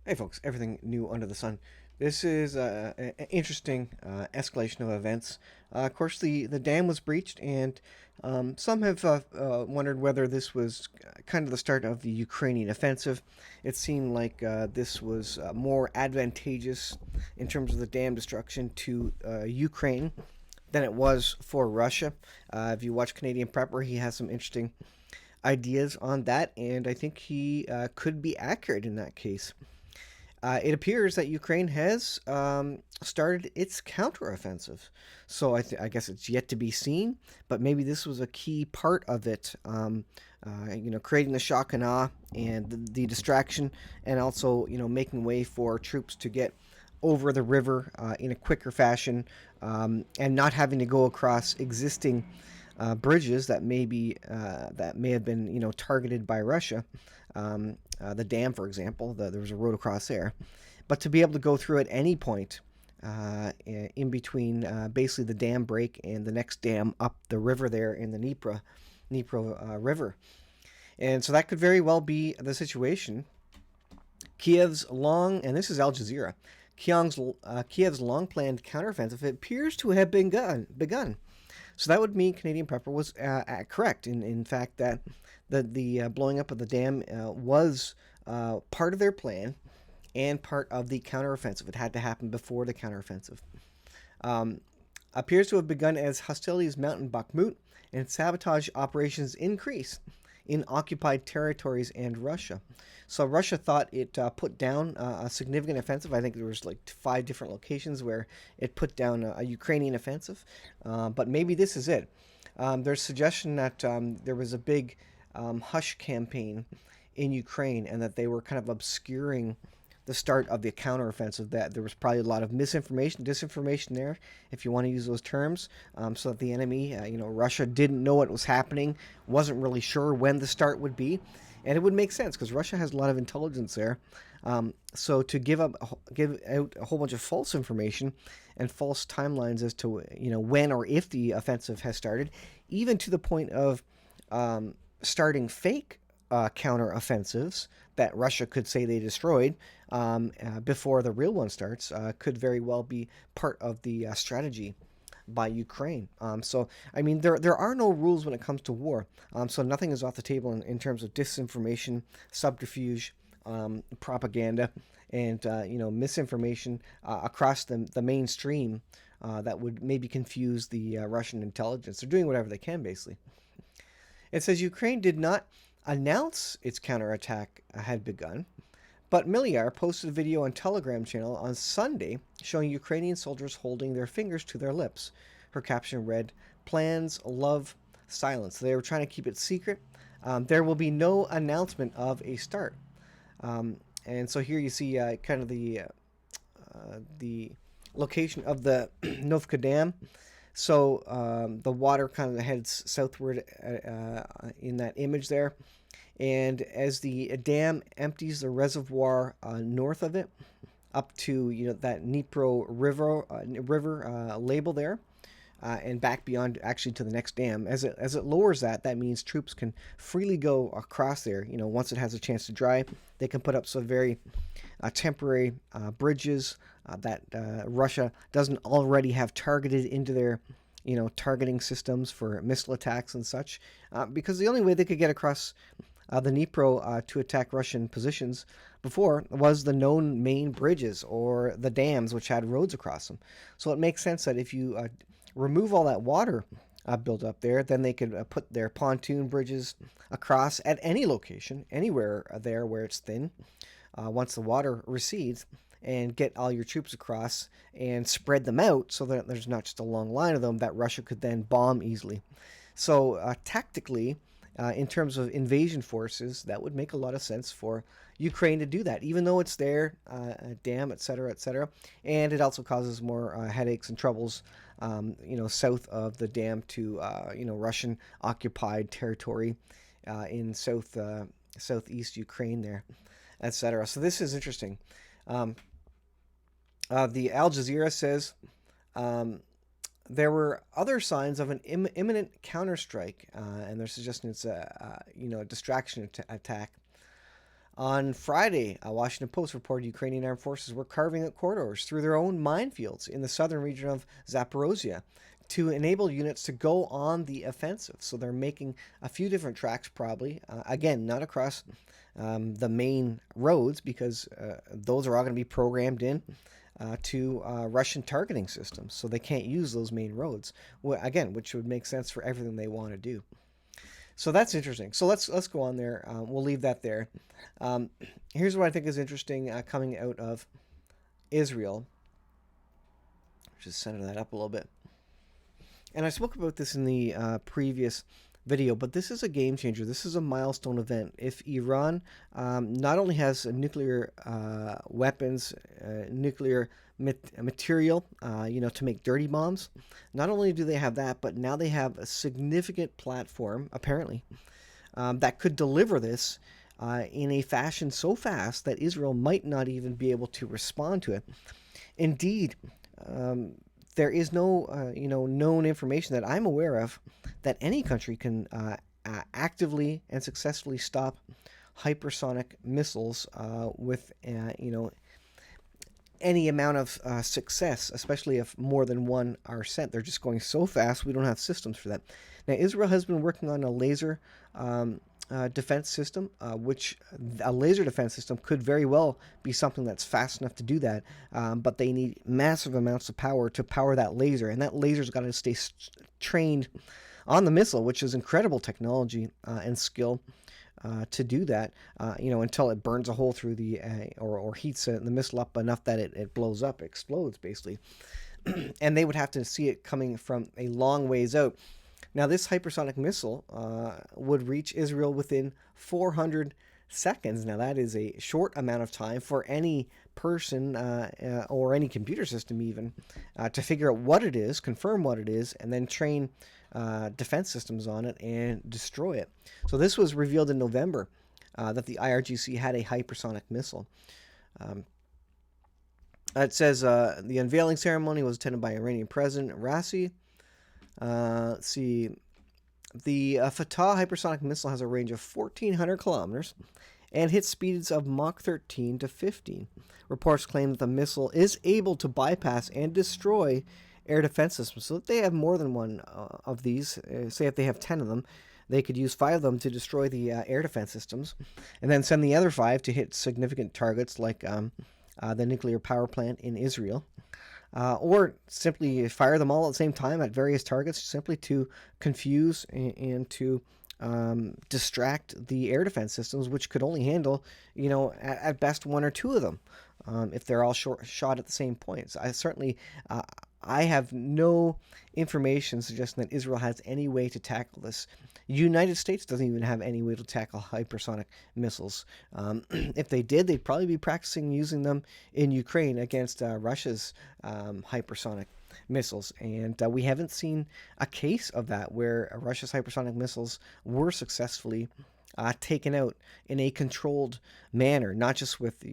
Hey folks, everything new under the sun. This is an interesting escalation of events. Of course, the dam was breached, and some have wondered whether this was kind of the start of the Ukrainian offensive. It seemed like this was more advantageous in terms of the dam destruction to Ukraine than it was for Russia. If you watch Canadian Prepper, he has some interesting ideas on that, and I think he could be accurate in that case. It appears that Ukraine has started its counteroffensive. So I guess it's yet to be seen, but maybe this was a key part of it. Creating the shock and awe and the distraction, and also making way for troops to get over the river in a quicker fashion, and not having to go across existing bridges that may have been targeted by Russia. The dam, for example, there was a road across there, but to be able to go through at any point in between basically the dam break and the next dam up the river there in the Dnipro River, and so that could very well be the situation. Kiev's long, and this is Al Jazeera, Kiev's long-planned counteroffensive appears to have begun. So that would mean Canadian Prepper was correct in fact that the blowing up of the dam was part of their plan and part of the counteroffensive. It had to happen before the counteroffensive. Um, Appears to have begun as hostilities mount in Bakhmut and sabotage operations increase in occupied territories and Russia. So Russia thought it put down a significant offensive. I think there was like 5 different locations where it put down a Ukrainian offensive, but maybe this is it. There's suggestion that there was a big hush campaign in Ukraine, and that they were kind of obscuring the start of the counteroffensive. That there was probably a lot of misinformation, disinformation there, if you want to use those terms, so that the enemy, Russia, didn't know what was happening, wasn't really sure when the start would be, and it would make sense because Russia has a lot of intelligence there. So to give out a whole bunch of false information and false timelines as to when or if the offensive has started, even to the point of starting fake counteroffensives that Russia could say they destroyed before the real one starts, could very well be part of the strategy by Ukraine. So, I mean, there are no rules when it comes to war. So nothing is off the table in terms of disinformation, subterfuge, propaganda, and misinformation across the mainstream that would maybe confuse the Russian intelligence. They're doing whatever they can, basically. It says Ukraine did not announce its counterattack had begun, but Miliar posted a video on Telegram channel on Sunday showing Ukrainian soldiers holding their fingers to their lips. Her caption read, "Plans, love, silence." They were trying to keep it secret. There will be no announcement of a start. And so here you see kind of the location of the Novka Dam. So the water kind of heads southward in that image there. And as the dam empties the reservoir north of it, up to that Dnipro river label there, and back beyond actually to the next dam. As it lowers that means troops can freely go across there. Once it has a chance to dry, they can put up some very temporary bridges that Russia doesn't already have targeted into their targeting systems for missile attacks and such. Because the only way they could get across the Dnipro to attack Russian positions before was the known main bridges or the dams, which had roads across them. So it makes sense that if you remove all that water built up there, then they could put their pontoon bridges across at any location, anywhere there where it's thin, once the water recedes, and get all your troops across and spread them out so that there's not just a long line of them that Russia could then bomb easily. So tactically, in terms of invasion forces, that would make a lot of sense for Ukraine to do that, even though it's their dam, etc., etc. And it also causes more headaches and troubles, south of the dam to Russian occupied territory in southeast Ukraine there, etc. So this is interesting. Um, the Al Jazeera says um, there were other signs of an imminent counterstrike, and they're suggesting it's a distraction attack. On Friday, a Washington Post reported Ukrainian armed forces were carving out corridors through their own minefields in the southern region of Zaporozhye to enable units to go on the offensive. So they're making a few different tracks, probably. Again, not across the main roads, because those are all going to be programmed in to Russian targeting systems. So they can't use those main roads. Again, which would make sense for everything they want to do. So that's interesting. So let's go on there. We'll leave that there. Um, Here's what I think is interesting coming out of Israel. Just center that up a little bit. And I spoke about this in the previous video, but this is a game changer. This is a milestone event. If Iran not only has nuclear weapons, nuclear material, to make dirty bombs, not only do they have that, but now they have a significant platform, apparently, that could deliver this in a fashion so fast that Israel might not even be able to respond to it. Indeed, there is no, known information that I'm aware of that any country can actively and successfully stop hypersonic missiles with, any amount of success, especially if more than one are sent. They're just going so fast, we don't have systems for that. Now, Israel has been working on a laser defense system, which a laser defense system could very well be something that's fast enough to do that, but they need massive amounts of power to power that laser, and that laser's got to stay trained on the missile, which is incredible technology and skill. To do that, until it burns a hole through the or heats the missile up enough that it blows up, explodes basically, and they would have to see it coming from a long ways out. Now, this hypersonic missile would reach Israel within 400 seconds. Now, that is a short amount of time for any person or any computer system even to figure out what it is, confirm what it is, and then train defense systems on it and destroy it. So this was revealed in November that the IRGC had a hypersonic missile. It says the unveiling ceremony was attended by Iranian President Raisi. Let's see. The Fatah hypersonic missile has a range of 1,400 kilometers and hits speeds of Mach 13 to 15. Reports claim that the missile is able to bypass and destroy air defense systems. So if they have more than one of these, say if they have 10 of them, they could use 5 of them to destroy the air defense systems, and then send the other 5 to hit significant targets like the nuclear power plant in Israel. Or simply fire them all at the same time at various targets, simply to confuse and to distract the air defense systems, which could only handle, at best 1 or 2 of them, if they're all shot at the same points. I have no information suggesting that Israel has any way to tackle this. United States doesn't even have any way to tackle hypersonic missiles. If they did, they'd probably be practicing using them in Ukraine against Russia's hypersonic missiles. And we haven't seen a case of that where Russia's hypersonic missiles were successfully taken out in a controlled manner, not just with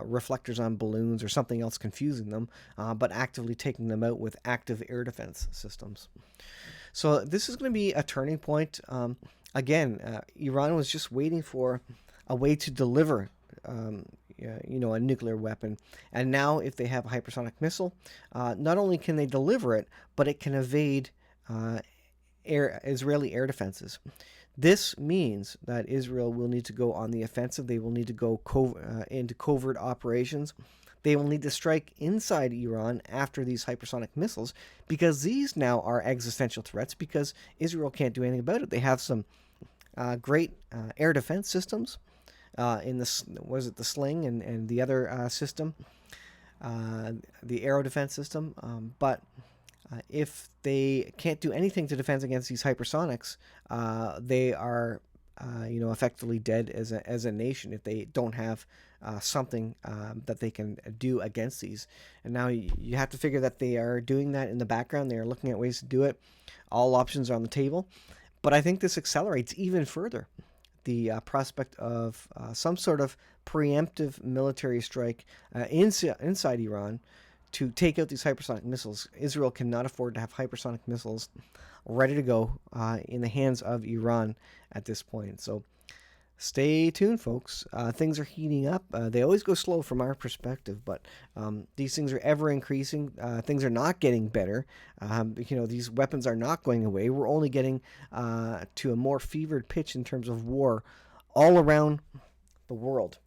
reflectors on balloons or something else confusing them, but actively taking them out with active air defense systems. So this is going to be a turning point. Iran was just waiting for a way to deliver a nuclear weapon, and now if they have a hypersonic missile, not only can they deliver it, but it can evade Israeli air defenses. This means that Israel will need to go on the offensive. They will need to go into covert operations. They will need to strike inside Iran after these hypersonic missiles, because these now are existential threats, because Israel can't do anything about it. They have some great air defense systems in the Sling and the other system, the Aero defense system, but if they can't do anything to defend against these hypersonics, they are, effectively dead as a nation if they don't have something that they can do against these. And now you have to figure that they are doing that in the background. They are looking at ways to do it. All options are on the table. But I think this accelerates even further the prospect of some sort of preemptive military strike inside Iran to take out these hypersonic missiles. Israel cannot afford to have hypersonic missiles ready to go in the hands of Iran at this point. So Stay tuned, folks. Things are heating up. They always go slow from our perspective, but these things are ever increasing. Things are not getting better. These weapons are not going away. We're only getting to a more fevered pitch in terms of war all around the world.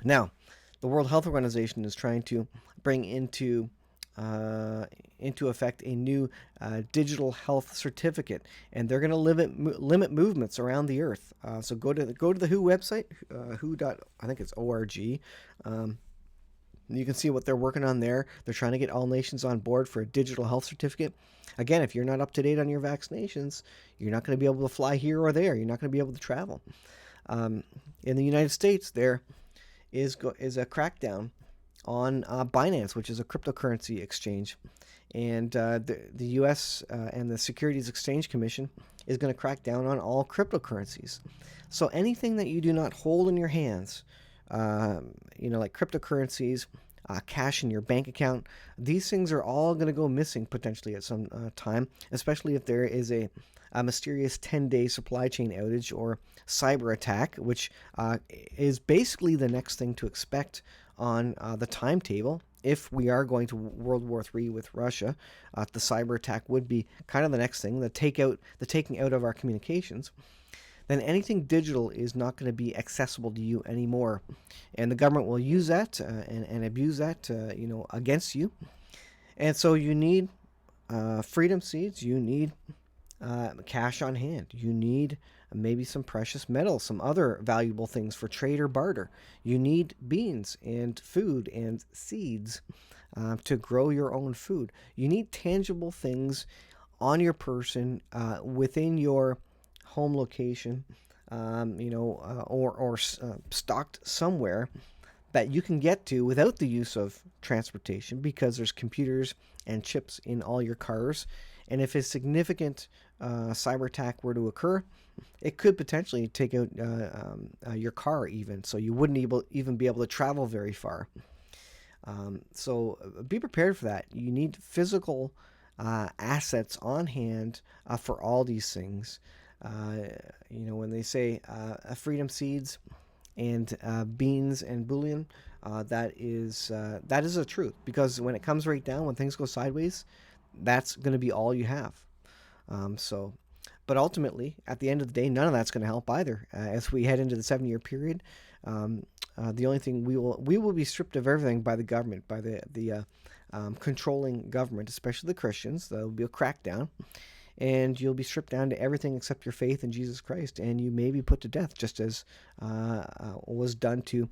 Now, the World Health Organization is trying to bring into effect a new digital health certificate, and they're going to limit movements around the earth. So go to the WHO website, who dot I think it's org. You can see what they're working on there. They're trying to get all nations on board for a digital health certificate. Again, if you're not up to date on your vaccinations, you're not going to be able to fly here or there. You're not going to be able to travel. In the United States, there is a crackdown on Binance, which is a cryptocurrency exchange. And the U.S. And the Securities Exchange Commission is going to crack down on all cryptocurrencies. So anything that you do not hold in your hands, like cryptocurrencies, cash in your bank account, these things are all going to go missing potentially at some time, especially if there is a mysterious 10-day supply chain outage or cyber attack, which is basically the next thing to expect on the timetable. If we are going to World War III with Russia, the cyber attack would be kind of the next thing, the taking out of our communications. Then anything digital is not going to be accessible to you anymore, and the government will use that and abuse that, against you. And so you need freedom seeds. You need cash on hand. You need maybe some precious metals, some other valuable things for trade or barter. You need beans and food and seeds to grow your own food. You need tangible things on your person within your home location, or stocked somewhere that you can get to without the use of transportation, because there's computers and chips in all your cars. And if a significant cyber attack were to occur, it could potentially take out your car even, so you wouldn't even be able to travel very far. So be prepared for that. You need physical assets on hand for all these things. When they say freedom seeds and beans and bullion, that is the truth. Because when it comes right down, when things go sideways, that's going to be all you have. But ultimately, at the end of the day, none of that's going to help either. As we head into the 7-year period, the only thing we will be stripped of everything by the government, by the controlling government, especially the Christians. There will be a crackdown, and you'll be stripped down to everything except your faith in Jesus Christ, and you may be put to death, just as was done to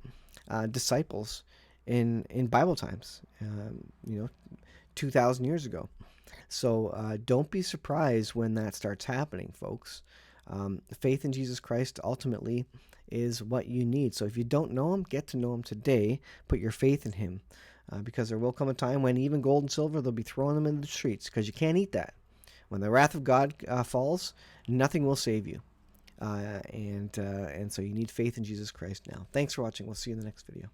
disciples in Bible times, 2,000 years ago. So don't be surprised when that starts happening, folks. Faith in Jesus Christ ultimately is what you need. So if you don't know Him, get to know Him today. Put your faith in Him, because there will come a time when even gold and silver, they'll be throwing them in the streets, because you can't eat that. When the wrath of God falls, nothing will save you. And so you need faith in Jesus Christ now. Thanks for watching. We'll see you in the next video.